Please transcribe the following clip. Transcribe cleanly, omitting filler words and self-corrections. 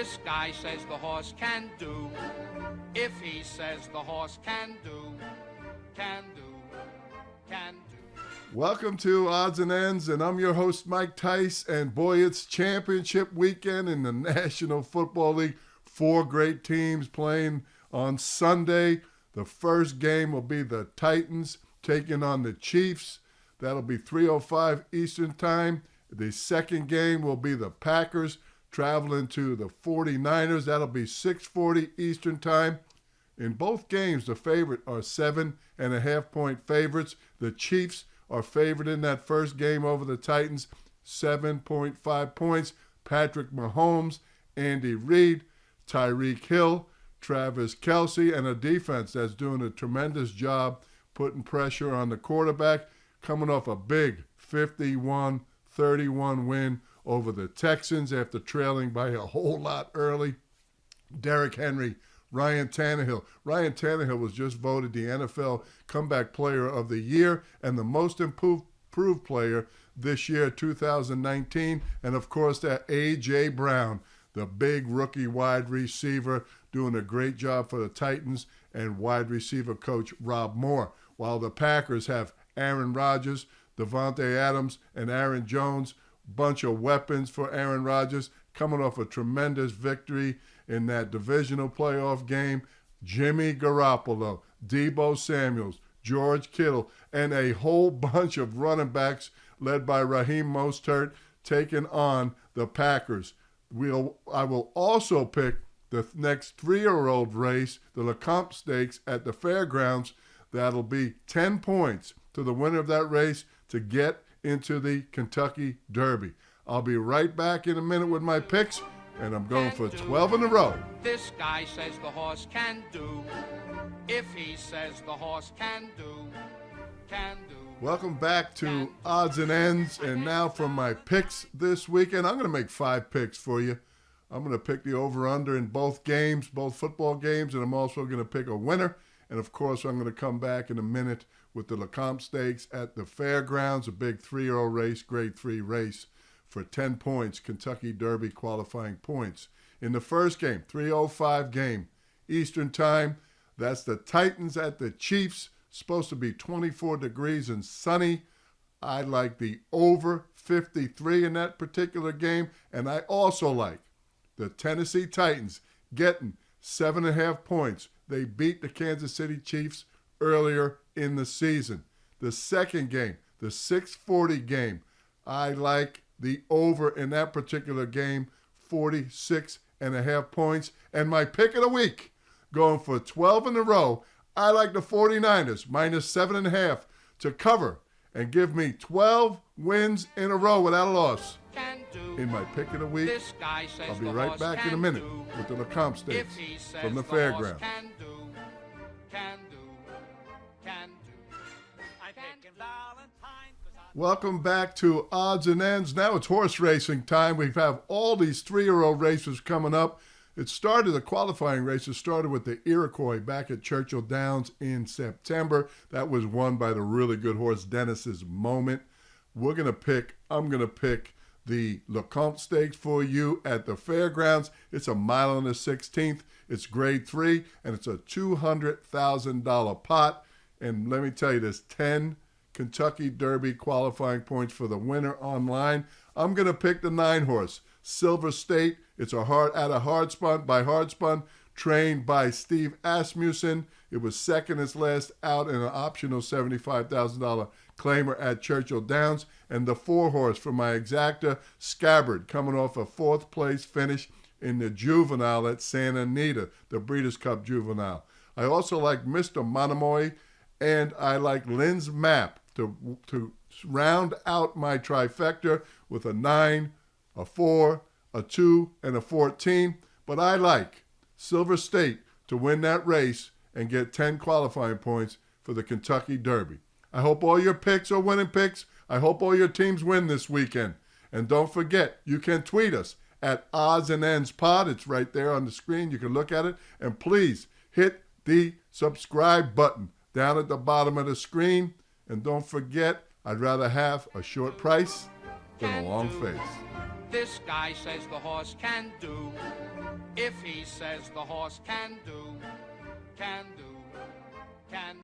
This guy says the horse can do. If he says the horse can do, can do, can do. Welcome to Odds and Ends, and I'm your host, Mike Tice, and boy, it's championship weekend in the National Football League. 4 great teams playing on Sunday. The first game will be the Titans taking on the Chiefs. That'll be 3:05 Eastern Time. The second game will be the Packers traveling to the 49ers. That'll be 6:40 Eastern Time. In both games, the favorite are 7.5-point favorites. The Chiefs are favored in that first game over the Titans, 7.5 points. Patrick Mahomes, Andy Reid, Tyreek Hill, Travis Kelce, and a defense that's doing a tremendous job putting pressure on the quarterback, coming off a big 51-31 win over the Texans after trailing by a whole lot early. Derrick Henry, Ryan Tannehill. Ryan Tannehill was just voted the NFL Comeback Player of the Year and the most improved player this year, 2019. And, of course, that A.J. Brown, the big rookie wide receiver, doing a great job for the Titans, and wide receiver coach Rob Moore. While the Packers have Aaron Rodgers, Devontae Adams, and Aaron Jones, bunch of weapons for Aaron Rodgers, coming off a tremendous victory in that divisional playoff game. Jimmy Garoppolo, Deebo Samuels, George Kittle, and a whole bunch of running backs led by Raheem Mostert taking on the Packers. I will also pick the next 3-year-old race, the Lecomte Stakes at the Fairgrounds. That'll be 10 points to the winner of that race to get into the Kentucky Derby. I'll be right back in a minute with my picks, and I'm going for 12 in a row. This guy says the horse can do. If he says the horse can do, can do. Welcome back to Odds and Ends, and now for my picks this weekend. I'm going to make 5 picks for you. I'm going to pick the over-under in both games, both football games, and I'm also going to pick a winner. And, of course, I'm going to come back in a minute with the Lecomte Stakes at the Fairgrounds, a big 3-year-old race, grade 3 race for 10 points, Kentucky Derby qualifying points. In the first game, 3:05 game, Eastern Time, that's the Titans at the Chiefs, supposed to be 24 degrees and sunny. I like the over 53 in that particular game, and I also like the Tennessee Titans getting 7.5 points. They beat the Kansas City Chiefs earlier in the season. The second game, the 6:40 game, I like the over in that particular game, 46.5 points. And my pick of the week, going for 12 in a row, I like the 49ers, minus 7.5 to cover and give me 12 wins in a row without a loss. In my pick of the week, I'll be right back in a minute with the Lecomte Stakes from the Fairgrounds. Welcome back to Odds and Ends. Now it's horse racing time. We have all these 3-year-old races coming up. The qualifying races started with the Iroquois back at Churchill Downs in September. That was won by the really good horse Dennis's Moment. I'm going to pick the Lecomte Stakes for you at the Fairgrounds. It's a mile and a 16th. It's grade 3, and it's a $200,000 pot. And let me tell you, there's 10 Kentucky Derby qualifying points for the winner online. I'm going to pick the 9-horse, Silver State. It's by Hardspun, trained by Steve Asmussen. It was second as last out in an optional $75,000 claimer at Churchill Downs. And the 4-horse from my exacta, Scabbard, coming off a 4th place finish in the Juvenile at Santa Anita, the Breeders' Cup Juvenile. I also like Mr. Monomoy, and I like Lynn's Map to round out my trifecta with a 9, a 4, a 2, and a 14. But I like Silver State to win that race and get 10 qualifying points for the Kentucky Derby. I hope all your picks are winning picks. I hope all your teams win this weekend. And don't forget, you can tweet us at Odds and Ends Pod. It's right there on the screen. You can look at it. And please hit the subscribe button down at the bottom of the screen. And don't forget, I'd rather have a short price than a long face. This guy says the horse can do. If he says the horse can do,